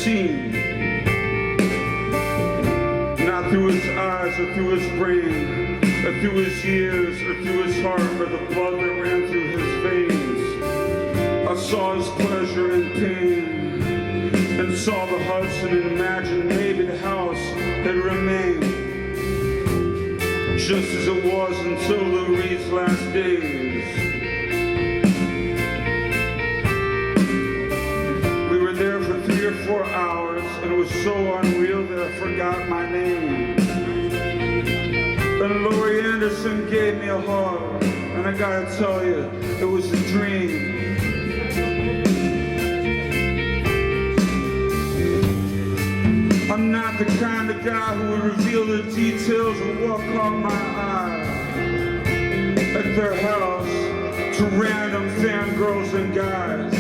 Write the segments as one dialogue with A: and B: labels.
A: seen, not through his eyes or through his brain, or through his ears or through his heart, but the blood that ran through his veins. I saw his pleasure and pain, and saw the Hudson and imagined maybe the house had remained just as it was until Lou Reed's last days. We were there for 3 or 4 hours, and it was so unreal that I forgot my name. And Laurie Anderson gave me a hug, and I gotta tell you, it was a dream. I'm not the kind of guy who would reveal the details of what caught my eye at their house to random fangirls and guys.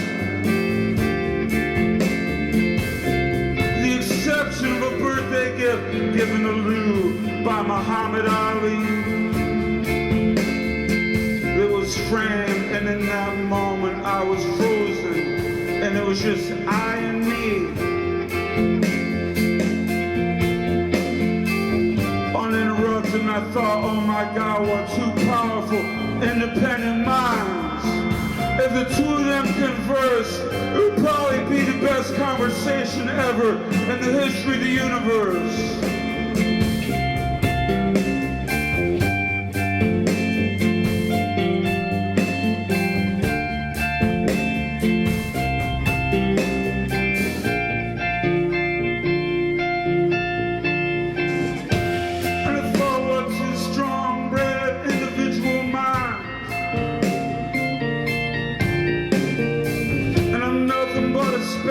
A: The exception of a birthday gift given to Lou by Muhammad Ali. It was framed, and in that moment I was frozen, and it was just I and me. And I thought, oh my God, what 2 powerful, independent minds. If the 2 of them converse, it would probably be the best conversation ever in the history of the universe.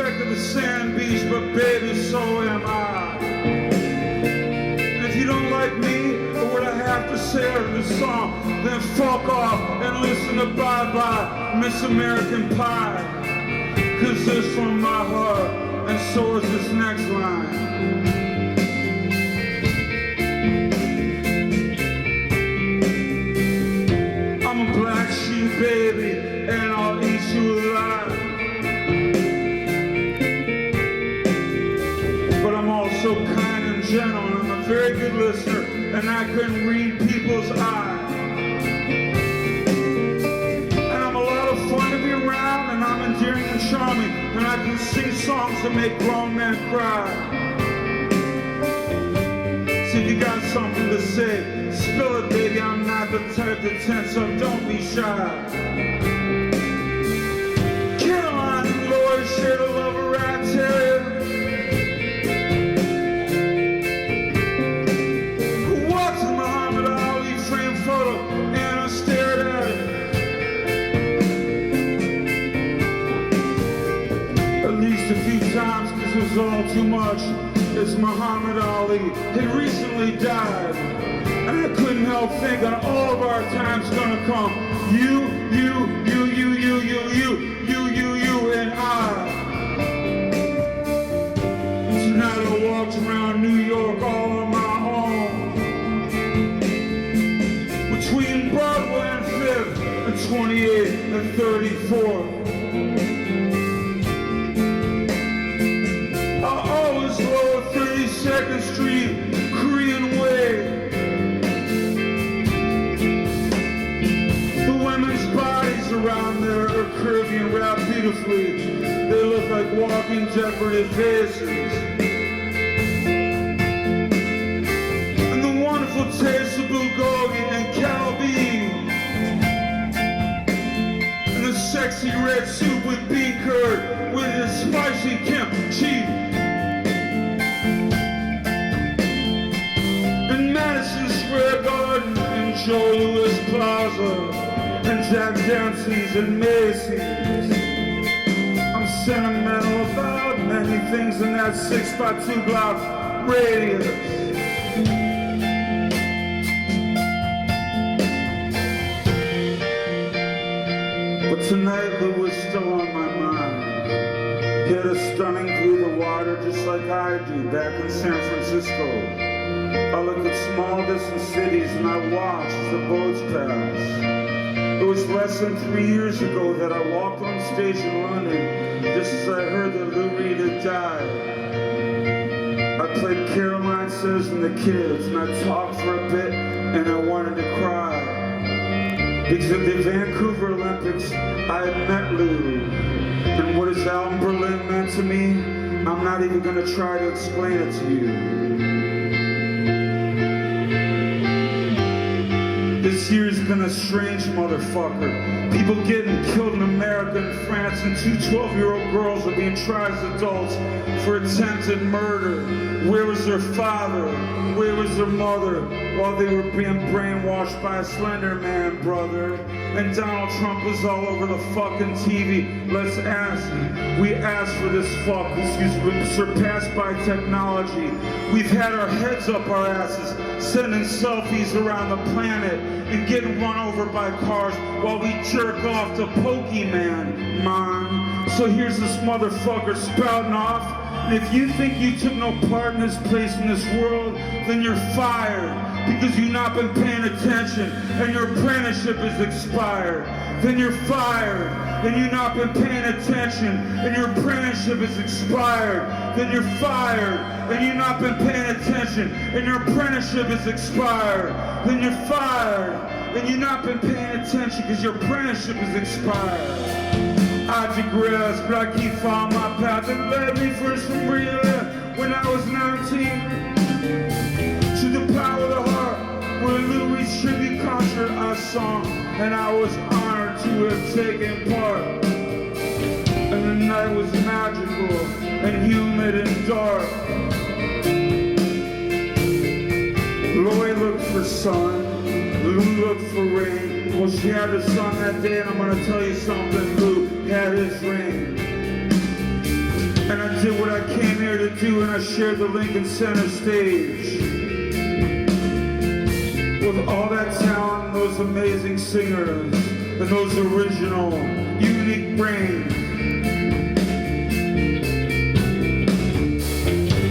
A: Of the sand beach, but baby, so am I. And if you don't like me or what I have to say over the song, then fuck off and listen to Bye Bye Miss American Pie. Cause this from my heart, and so is this next line. I'm a black sheep baby, and I'll eat you alive. But I'm also kind and gentle, and I'm a very good listener, and I can read people's eyes. And I'm a lot of fun to be around, and I'm endearing and charming, and I can sing songs that make grown men cry. So if you got something to say, spill it, baby. I'm not the type to tense up, don't be shy. Caroline and Lori shared a love of rat terrier. And I stared at it. At least a few times, cause it was all too much. As Muhammad Ali had recently died, and I couldn't help thinking all of our time's gonna come. You, and I. Tonight I walked around New York all on my own, between Broadway and 5th and 28th and 34th. I always rode 32nd Street, Korean Way. The women's bodies around there are curvy and wrapped beautifully. They look like walking decorative vases. And the wonderful taste of bulgogi and kalbi. And the sexy red soup with bean curd with its spicy kimchi. In Madison Square Garden and Joe Louis Plaza and Jack Dempsey's and Macy's. I'm sentimental about many things in that 6x2 block radius. But tonight Lou was still on my mind. He had a stunning view of the water just like I do back in San Francisco. I look at small distant cities and I watch as the boats pass. It was less than 3 years ago that I walked on stage in London just as I heard that Lou Reed had died. played Caroline Says and the Kids, and I talked for a bit, and I wanted to cry. Because at the Vancouver Olympics, I had met Lou, and what his album Berlin meant to me, I'm not even going to try to explain it to you. This year's been a strange motherfucker. People getting killed in America and France, and 2 12-year-old girls are being tried as adults for attempted murder. Where was their father? Where was their mother? While they were being brainwashed by a Slender Man, brother. And Donald Trump was all over the fucking TV. Let's ask him. We asked for this fuck, we're surpassed by technology. We've had our heads up our asses, sending selfies around the planet and getting run over by cars while we jerk off to Pokemon, man. So here's this motherfucker spouting off, and if you think you took no part in this place in this world, then you're fired, because you've not been paying attention and your apprenticeship is expired. Then you're fired, and you've not been paying attention and your apprenticeship is expired. Then you're fired, and you've not been paying attention and your apprenticeship is expired. Then you're fired, and you've not been paying attention because your apprenticeship is expired. I digress, but I keep following my path that led me first from breathing when I was 19 to the power of the heart, where Louis' tribute concert I saw, and I was honored to have taken part. And the night was magical and humid and dark. Lloyd looked for sun, Lou looked for rain. Well, she had the sun that day, and I'm gonna tell you something, Lou had his rain. And I did what I came here to do, and I shared the Lincoln Center stage with all that talent and those amazing singers and those original, unique brains.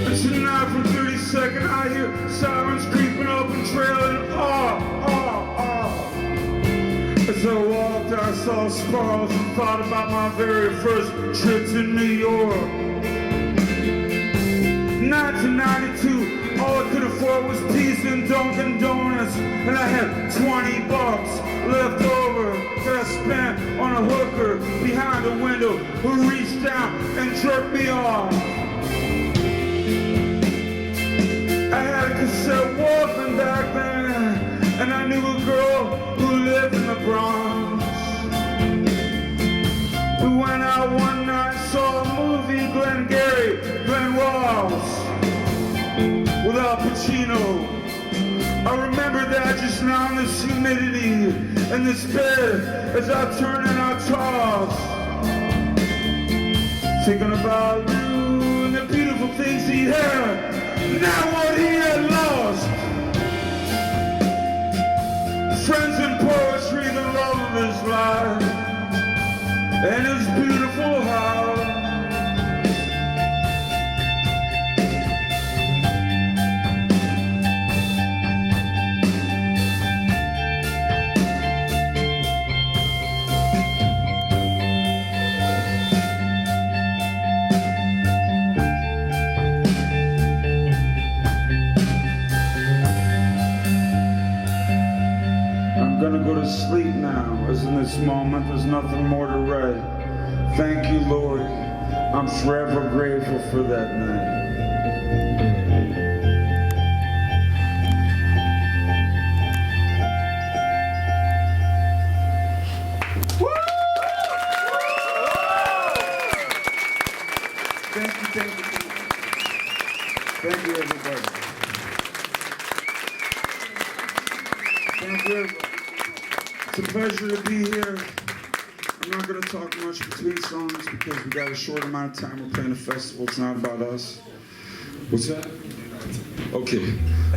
A: And tonight from 32nd, I hear sirens creeping up and trailing. As I walked, I saw spirals and thought about my very first trip to New York. 1992, all I could afford was pizza and Dunkin' Donuts, and I had 20 bucks left over that I spent on a hooker behind the window who reached down and jerked me off. I had a cassette Walkman back then, and I knew a girl who lived in the Bronx. We went out one night, saw a movie, Glenn Ross, with Al Pacino. I remember that just now in this humidity, in this bed, as I turn and I toss, thinking about you and the beautiful things he had, now what he had lost. Friends and poetry, the love of his life, and his beautiful house. I'm gonna go to sleep now, as in this moment there's nothing more to write. Thank you, Lord. I'm forever grateful for that night. Woo! Thank you. Thank you, everybody. Thank you, everybody. It's a pleasure to be here. I'm not going to talk much between songs because we got a short amount of time. We're playing a festival. It's not about us. What's that? Okay.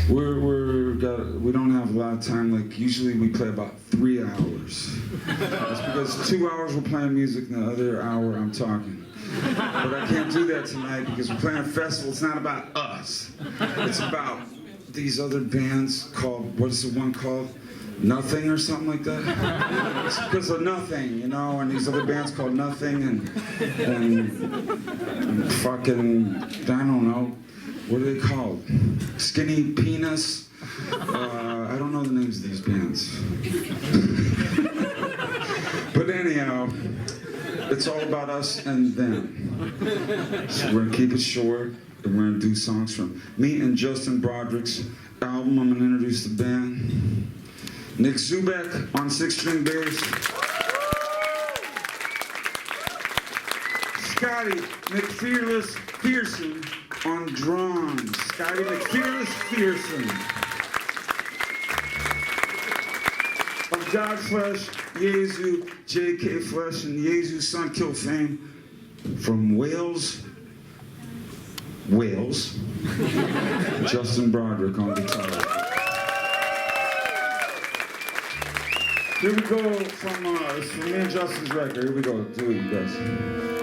A: We don't have a lot of time. Like usually we play about 3 hours. That's because 2 hours we're playing music and the other hour I'm talking. But I can't do that tonight because we're playing a festival. It's not about us. It's about these other bands called, what is the one called? Nothing or something like that. It's because of Nothing, you know, and these other bands called Nothing and fucking, I don't know, what are they called? Skinny Penis. I don't know the names of these bands. But anyhow, it's all about us and them. So we're gonna keep it short, and we're gonna do songs from me and Justin Broderick's album. I'm gonna introduce the band. Nick Zubek on 6-string bass. Scotty McFearless Pearson on drums. Scotty McFearless Pearson. Of God's Flesh, Jesu, J.K. Flesh, and Jesu Son Kill fame from Wales, Justin Broderick on guitar. Here we go from me and Justin's record. Here we go. Do it, you guys.